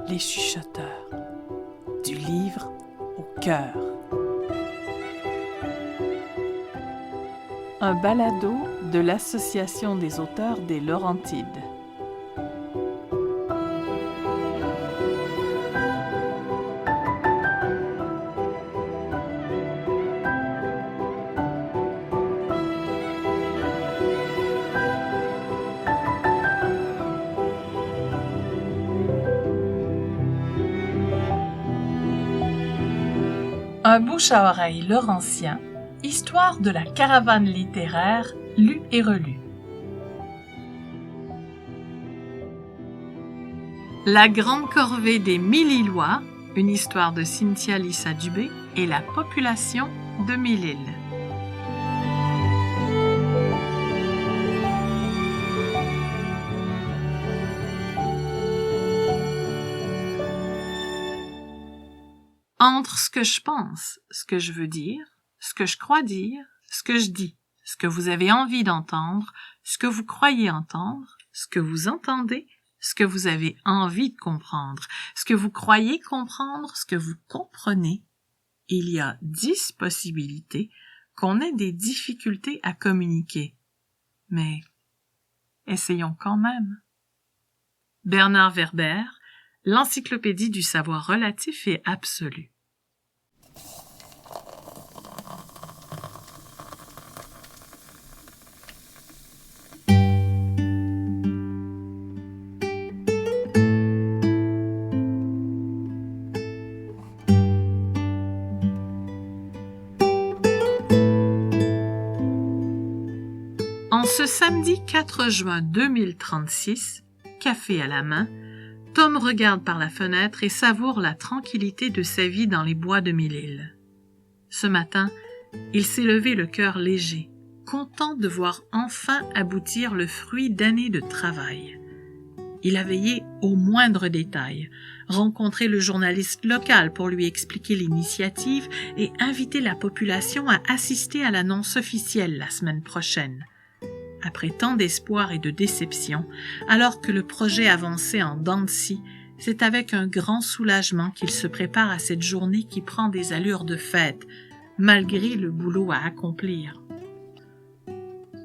les chuchoteurs, du livre au cœur. Un balado de l'Association des auteurs des Laurentides. Un bouche à oreille laurentien, histoire de la caravane littéraire lue et relue. La grande corvée des Mille-Îlois, une histoire de Cynthia Lissa Dubé et la population de Mille-Îles. Entre ce que je pense, ce que je veux dire, ce que je crois dire, ce que je dis, ce que vous avez envie d'entendre, ce que vous croyez entendre, ce que vous entendez, ce que vous avez envie de comprendre, ce que vous croyez comprendre, ce que vous comprenez, il y a 10 possibilités qu'on ait des difficultés à communiquer. Mais essayons quand même. Bernard Werber, l'encyclopédie du savoir relatif et absolu. En ce samedi 4 juin 2036, café à la main, Tom regarde par la fenêtre et savoure la tranquillité de sa vie dans les bois de Mille-Îles. Ce matin, il s'est levé le cœur léger, content de voir enfin aboutir le fruit d'années de travail. Il a veillé au moindre détail, rencontré le journaliste local pour lui expliquer l'initiative et inviter la population à assister à l'annonce officielle la semaine prochaine. Après tant d'espoir et de déception, alors que le projet avançait en dents de scie, c'est avec un grand soulagement qu'il se prépare à cette journée qui prend des allures de fête, malgré le boulot à accomplir.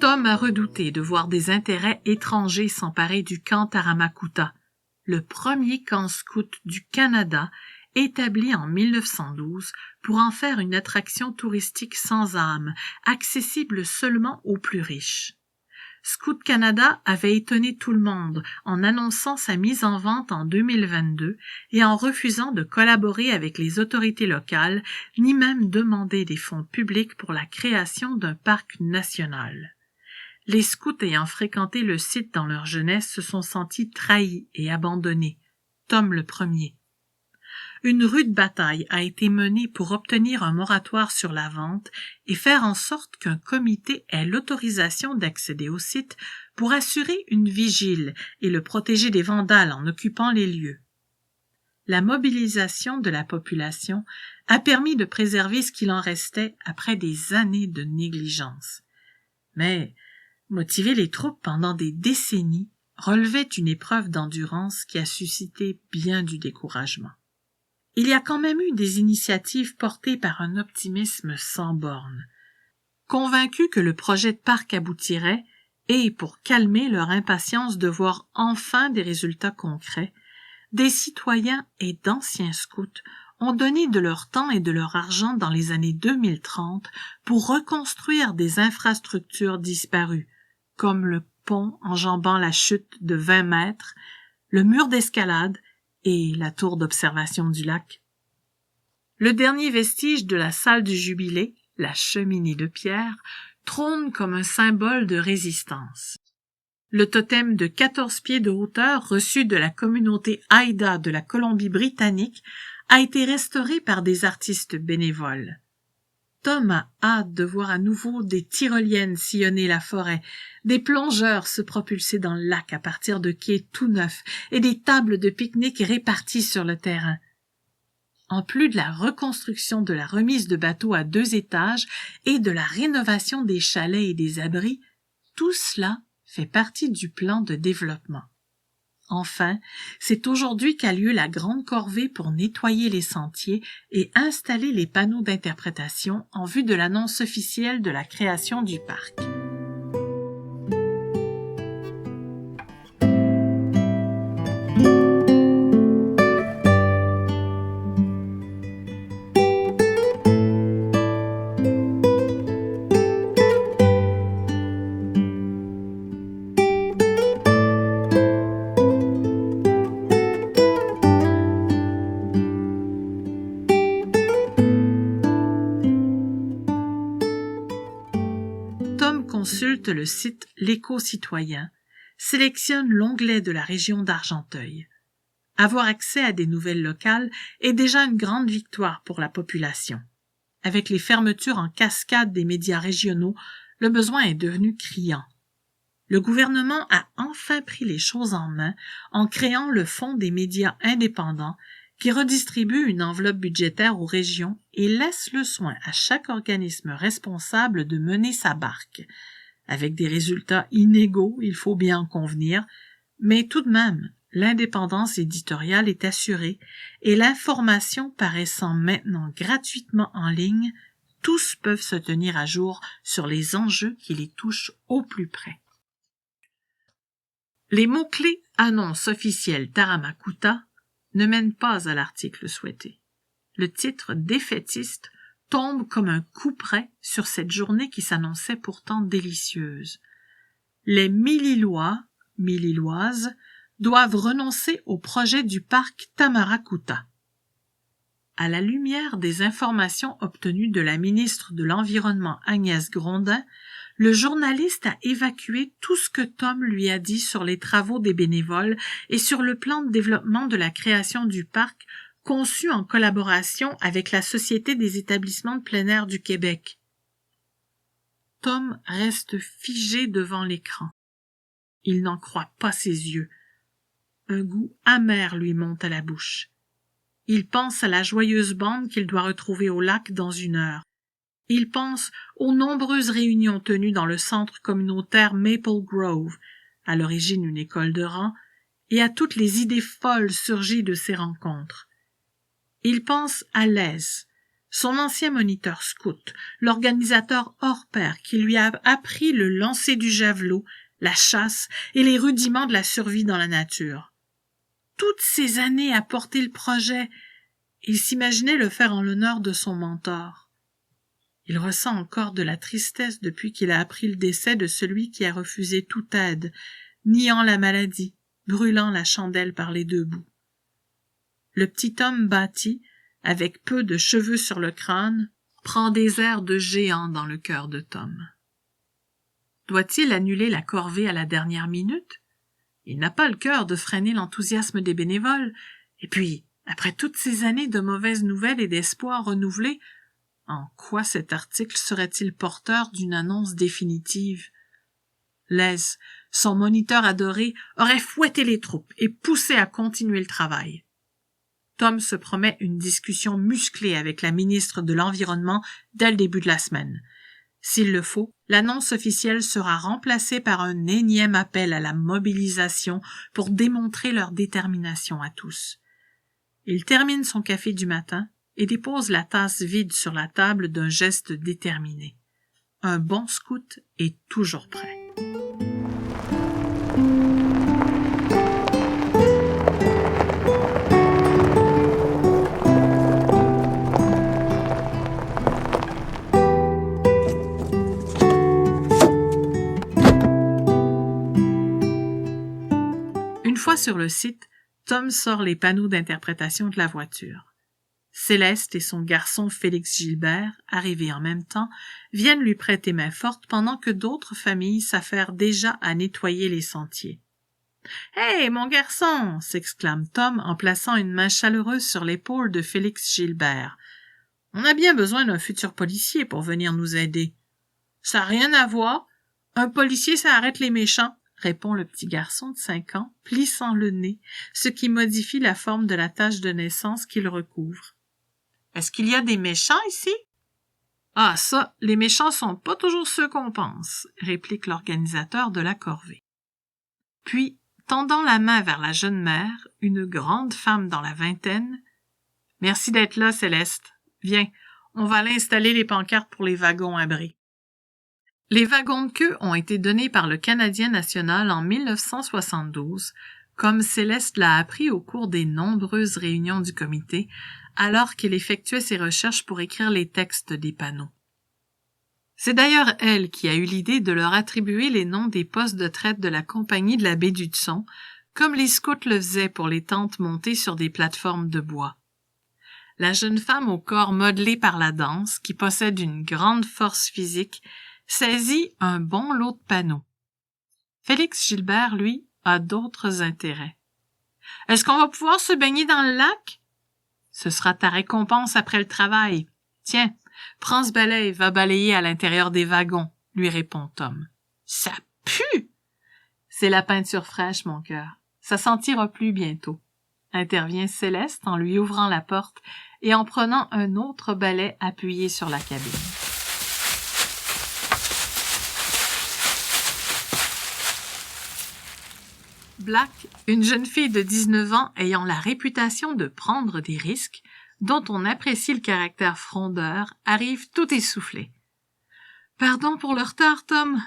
Tom a redouté de voir des intérêts étrangers s'emparer du camp Taramakuta, le premier camp scout du Canada, établi en 1912 pour en faire une attraction touristique sans âme, accessible seulement aux plus riches. Scout Canada avait étonné tout le monde en annonçant sa mise en vente en 2022 et en refusant de collaborer avec les autorités locales, ni même demander des fonds publics pour la création d'un parc national. Les scouts ayant fréquenté le site dans leur jeunesse se sont sentis trahis et abandonnés, Tom le premier. Une rude bataille a été menée pour obtenir un moratoire sur la vente et faire en sorte qu'un comité ait l'autorisation d'accéder au site pour assurer une vigile et le protéger des vandales en occupant les lieux. La mobilisation de la population a permis de préserver ce qu'il en restait après des années de négligence. Mais motiver les troupes pendant des décennies relevait une épreuve d'endurance qui a suscité bien du découragement. Il y a quand même eu des initiatives portées par un optimisme sans bornes. Convaincus que le projet de parc aboutirait, et pour calmer leur impatience de voir enfin des résultats concrets, des citoyens et d'anciens scouts ont donné de leur temps et de leur argent dans les années 2030 pour reconstruire des infrastructures disparues, comme le pont enjambant la chute de 20 mètres, le mur d'escalade et la tour d'observation du lac. Le dernier vestige de la salle du jubilé, la cheminée de pierre, trône comme un symbole de résistance. Le totem de 14 pieds de hauteur reçu de la communauté Haïda de la Colombie-Britannique a été restauré par des artistes bénévoles. Tom a hâte de voir à nouveau des tyroliennes sillonner la forêt, des plongeurs se propulser dans le lac à partir de quais tout neufs et des tables de pique-nique réparties sur le terrain. En plus de la reconstruction de la remise de bateaux à 2 étages et de la rénovation des chalets et des abris, tout cela fait partie du plan de développement. Enfin, c'est aujourd'hui qu'a lieu la grande corvée pour nettoyer les sentiers et installer les panneaux d'interprétation en vue de l'annonce officielle de la création du parc. Tom consulte le site L'Éco-citoyen, sélectionne l'onglet de la région d'Argenteuil. Avoir accès à des nouvelles locales est déjà une grande victoire pour la population. Avec les fermetures en cascade des médias régionaux, le besoin est devenu criant. Le gouvernement a enfin pris les choses en main en créant le Fonds des médias indépendants qui redistribue une enveloppe budgétaire aux régions et laisse le soin à chaque organisme responsable de mener sa barque, avec des résultats inégaux, il faut bien en convenir, mais tout de même, l'indépendance éditoriale est assurée et l'information paraissant maintenant gratuitement en ligne, tous peuvent se tenir à jour sur les enjeux qui les touchent au plus près. Les mots-clés « annonce officielle Taramacuta » ne mènent pas à l'article souhaité. Le titre défaitiste tombe comme un coup près sur cette journée qui s'annonçait pourtant délicieuse. Les Mille-Îlois, Mille-Îloises, doivent renoncer au projet du parc Tamaracuta. À la lumière des informations obtenues de la ministre de l'Environnement Agnès Grondin, le journaliste a évacué tout ce que Tom lui a dit sur les travaux des bénévoles et sur le plan de développement de la création du parc conçu en collaboration avec la Société des établissements de plein air du Québec. Tom reste figé devant l'écran. Il n'en croit pas ses yeux. Un goût amer lui monte à la bouche. Il pense à la joyeuse bande qu'il doit retrouver au lac dans 1 heure. Il pense aux nombreuses réunions tenues dans le centre communautaire Maple Grove, à l'origine une école de rang, et à toutes les idées folles surgies de ces rencontres. Il pense à Les, son ancien moniteur scout, l'organisateur hors pair qui lui a appris le lancer du javelot, la chasse et les rudiments de la survie dans la nature. Toutes ces années à porter le projet, il s'imaginait le faire en l'honneur de son mentor. Il ressent encore de la tristesse depuis qu'il a appris le décès de celui qui a refusé toute aide, niant la maladie, brûlant la chandelle par les 2 bouts. Le petit homme bâti, avec peu de cheveux sur le crâne, prend des airs de géant dans le cœur de Tom. Doit-il annuler la corvée à la dernière minute? Il n'a pas le cœur de freiner l'enthousiasme des bénévoles, et puis, après toutes ces années de mauvaises nouvelles et d'espoirs renouvelés, en quoi cet article serait-il porteur d'une annonce définitive? Les, son moniteur adoré, aurait fouetté les troupes et poussé à continuer le travail. Tom se promet une discussion musclée avec la ministre de l'Environnement dès le début de la semaine. S'il le faut, l'annonce officielle sera remplacée par un énième appel à la mobilisation pour démontrer leur détermination à tous. Il termine son café du matin et dépose la tasse vide sur la table d'un geste déterminé. Un bon scout est toujours prêt. Une fois sur le site, Tom sort les panneaux d'interprétation de la voiture. Céleste et son garçon Félix Gilbert, arrivés en même temps, viennent lui prêter main forte pendant que d'autres familles s'affairent déjà à nettoyer les sentiers. « Hey, mon garçon !» s'exclame Tom en plaçant une main chaleureuse sur l'épaule de Félix Gilbert. « On a bien besoin d'un futur policier pour venir nous aider. »« Ça n'a rien à voir. Un policier, ça arrête les méchants. » répond le petit garçon de 5 ans, plissant le nez, ce qui modifie la forme de la tache de naissance qu'il recouvre. « Est-ce qu'il y a des méchants ici? »« Ah ça, les méchants sont pas toujours ceux qu'on pense, » réplique l'organisateur de la corvée. Puis, tendant la main vers la jeune mère, une grande femme dans la vingtaine. « Merci d'être là, Céleste. Viens, on va aller installer les pancartes pour les wagons abris. » Les wagons de queue ont été donnés par le Canadien national en 1972, comme Céleste l'a appris au cours des nombreuses réunions du comité, alors qu'elle effectuait ses recherches pour écrire les textes des panneaux. C'est d'ailleurs elle qui a eu l'idée de leur attribuer les noms des postes de traite de la compagnie de la baie d'Hudson, comme les scouts le faisaient pour les tentes montées sur des plateformes de bois. La jeune femme au corps modelé par la danse, qui possède une grande force physique, saisit un bon lot de panneaux. Félix Gilbert, lui, a d'autres intérêts. « Est-ce qu'on va pouvoir se baigner dans le lac? »« Ce sera ta récompense après le travail. Tiens, prends ce balai et va balayer à l'intérieur des wagons, » lui répond Tom. « Ça pue! »« C'est la peinture fraîche, mon cœur. Ça sentira plus bientôt. » intervient Céleste en lui ouvrant la porte et en prenant un autre balai appuyé sur la cabine. Black, une jeune fille de 19 ans ayant la réputation de prendre des risques, dont on apprécie le caractère frondeur, arrive tout essoufflée. « Pardon pour le retard, Tom.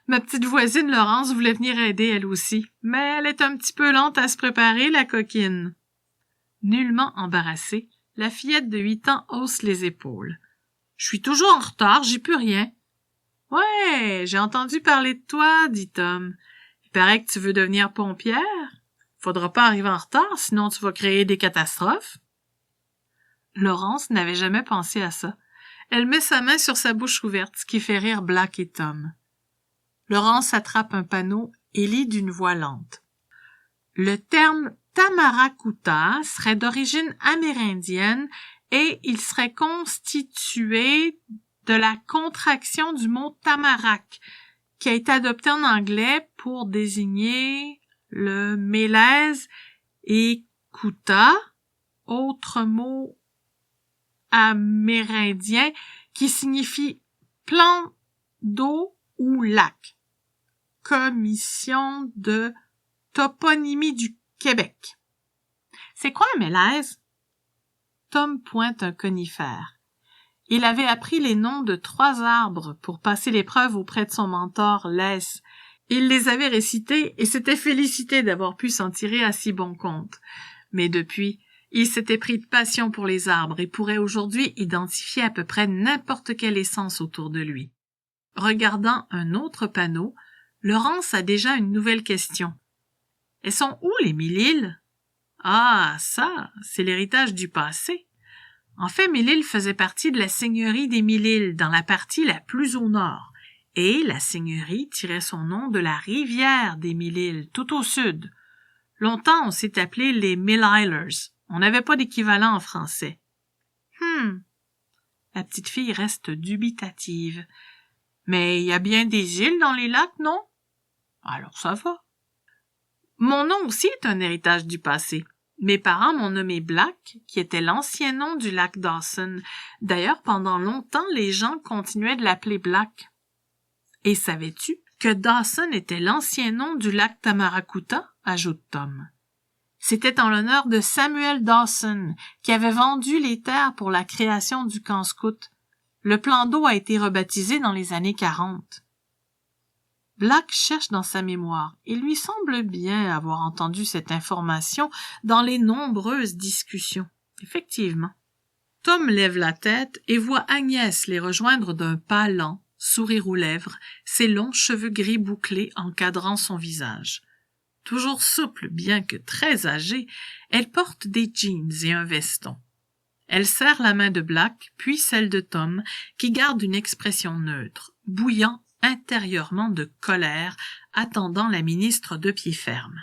Ma petite voisine Laurence voulait venir aider elle aussi, mais elle est un petit peu lente à se préparer, la coquine. » Nullement embarrassée, la fillette de 8 ans hausse les épaules. « Je suis toujours en retard, j'y peux rien. »« Ouais, j'ai entendu parler de toi, » dit Tom. « Il paraît que tu veux devenir pompière. Faudra pas arriver en retard, sinon tu vas créer des catastrophes. » Laurence n'avait jamais pensé à ça. Elle met sa main sur sa bouche ouverte, ce qui fait rire Black et Tom. Laurence attrape un panneau et lit d'une voix lente. Le terme Tamaracuta serait d'origine amérindienne et il serait constitué de la contraction du mot Tamarack, qui a été adopté en anglais pour désigner le mélèze et kuta, autre mot amérindien qui signifie plan d'eau ou lac. Commission de toponymie du Québec. C'est quoi un mélèze? Tom pointe un conifère. Il avait appris les noms de 3 arbres pour passer l'épreuve auprès de son mentor, Les. Il les avait récités et s'était félicité d'avoir pu s'en tirer à si bon compte. Mais depuis, il s'était pris de passion pour les arbres et pourrait aujourd'hui identifier à peu près n'importe quelle essence autour de lui. Regardant un autre panneau, Laurence a déjà une nouvelle question. Elles sont où les 1000 îles? Ah, ça, c'est l'héritage du passé. En fait, 1000 îles faisait partie de la seigneurie des 1000 îles dans la partie la plus au nord, et la seigneurie tirait son nom de la rivière des 1000 îles, tout au sud. Longtemps, on s'est appelé les Mille-Islanders. On n'avait pas d'équivalent en français. La petite fille reste dubitative. Mais il y a bien des îles dans les lacs, non? Alors ça va. Mon nom aussi est un héritage du passé. Mes parents m'ont nommé Black, qui était l'ancien nom du lac Dawson. D'ailleurs, pendant longtemps, les gens continuaient de l'appeler Black. Et savais-tu que Dawson était l'ancien nom du lac Tamaracuta? Ajoute Tom. C'était en l'honneur de Samuel Dawson, qui avait vendu les terres pour la création du camp scout. Le plan d'eau a été rebaptisé dans les années 40. Black cherche dans sa mémoire et lui semble bien avoir entendu cette information dans les nombreuses discussions. Effectivement. Tom lève la tête et voit Agnès les rejoindre d'un pas lent, sourire aux lèvres, ses longs cheveux gris bouclés encadrant son visage. Toujours souple, bien que très âgée, elle porte des jeans et un veston. Elle serre la main de Black, puis celle de Tom, qui garde une expression neutre, bouillant intérieurement de colère, attendant la ministre de pied ferme.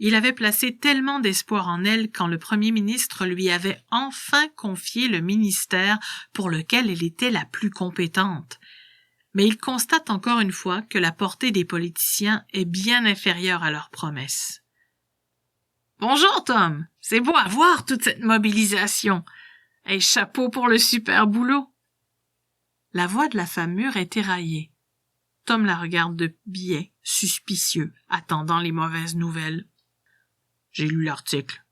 Il avait placé tellement d'espoir en elle quand le premier ministre lui avait enfin confié le ministère pour lequel elle était la plus compétente. Mais il constate encore une fois que la portée des politiciens est bien inférieure à leurs promesses. « Bonjour, Tom. C'est beau à voir toute cette mobilisation. Et chapeau pour le super boulot. » La voix de la femme mûre est éraillée. Tom la regarde de biais, suspicieux, attendant les mauvaises nouvelles. « J'ai lu l'article. »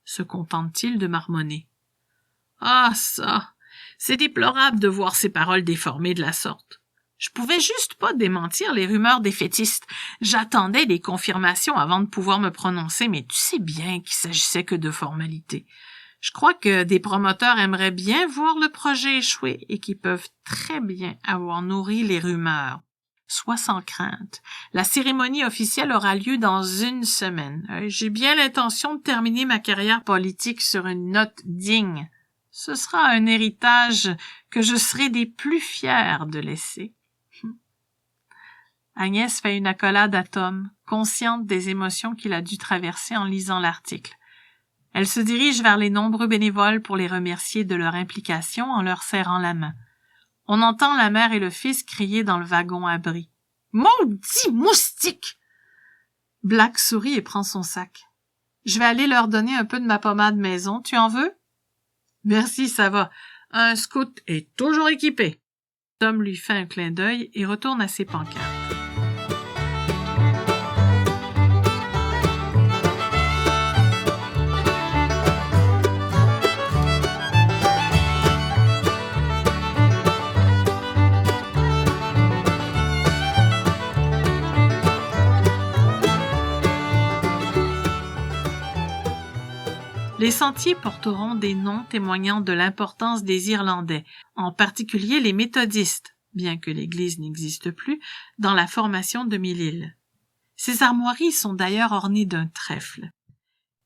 se contente-t-il de marmonner. « Ah, ça! C'est déplorable de voir ces paroles déformées de la sorte. Je pouvais juste pas démentir les rumeurs défaitistes. J'attendais des confirmations avant de pouvoir me prononcer, mais tu sais bien qu'il s'agissait que de formalités. Je crois que des promoteurs aimeraient bien voir le projet échouer et qui peuvent très bien avoir nourri les rumeurs. Sois sans crainte. La cérémonie officielle aura lieu dans 1 semaine. J'ai bien l'intention de terminer ma carrière politique sur une note digne. Ce sera un héritage que je serai des plus fiers de laisser. » Agnès fait une accolade à Tom, consciente des émotions qu'il a dû traverser en lisant l'article. Elle se dirige vers les nombreux bénévoles pour les remercier de leur implication en leur serrant la main. On entend la mère et le fils crier dans le wagon abri. « Maudit moustique !» Black sourit et prend son sac. « Je vais aller leur donner un peu de ma pommade maison. Tu en veux? »« Merci, ça va. Un scout est toujours équipé. » Tom lui fait un clin d'œil et retourne à ses pancartes. Les sentiers porteront des noms témoignant de l'importance des Irlandais, en particulier les méthodistes, bien que l'Église n'existe plus, dans la formation de Mille-Îles. Ces armoiries sont d'ailleurs ornées d'un trèfle.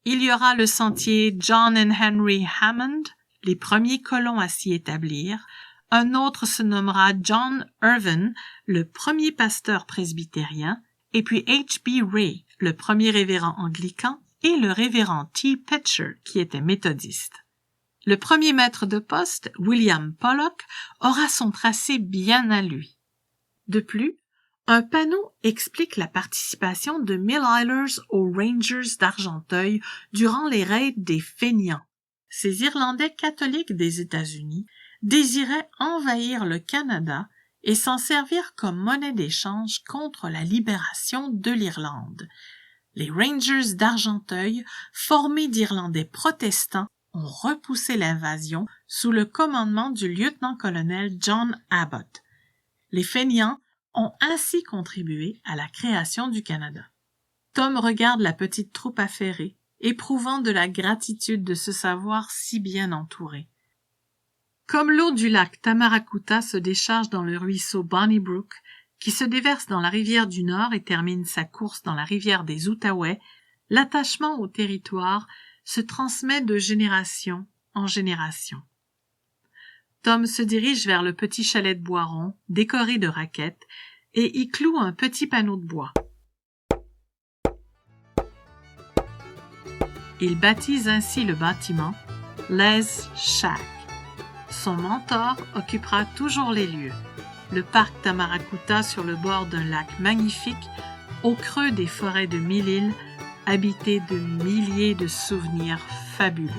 Il y aura le sentier John and Henry Hammond, les premiers colons à s'y établir. Un autre se nommera John Irvin, le premier pasteur presbytérien, et puis H.B. Ray, le premier révérend anglican, et le révérend T. Petcher, qui était méthodiste. Le premier maître de poste, William Pollock, aura son tracé bien à lui. De plus, un panneau explique la participation de Mille-Îlers aux Rangers d'Argenteuil durant les raids des Fainéants. Ces Irlandais catholiques des États-Unis désiraient envahir le Canada et s'en servir comme monnaie d'échange contre la libération de l'Irlande. Les Rangers d'Argenteuil, formés d'Irlandais protestants, ont repoussé l'invasion sous le commandement du lieutenant-colonel John Abbott. Les Fainéants ont ainsi contribué à la création du Canada. Tom regarde la petite troupe affairée, éprouvant de la gratitude de se savoir si bien entouré. Comme l'eau du lac Tamaracuta se décharge dans le ruisseau Bonny Brook, qui se déverse dans la rivière du Nord et termine sa course dans la rivière des Outaouais, l'attachement au territoire se transmet de génération en génération. Tom se dirige vers le petit chalet de bois rond, décoré de raquettes, et y cloue un petit panneau de bois. Il baptise ainsi le bâtiment « Les Shack ». Son mentor occupera toujours les lieux. Le parc Tamaracuta sur le bord d'un lac magnifique, au creux des forêts de Mille-Îles, habité de milliers de souvenirs fabuleux.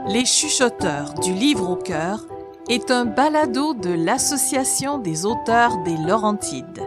Les chuchoteurs du livre au cœur est un balado de l'Association des auteurs des Laurentides.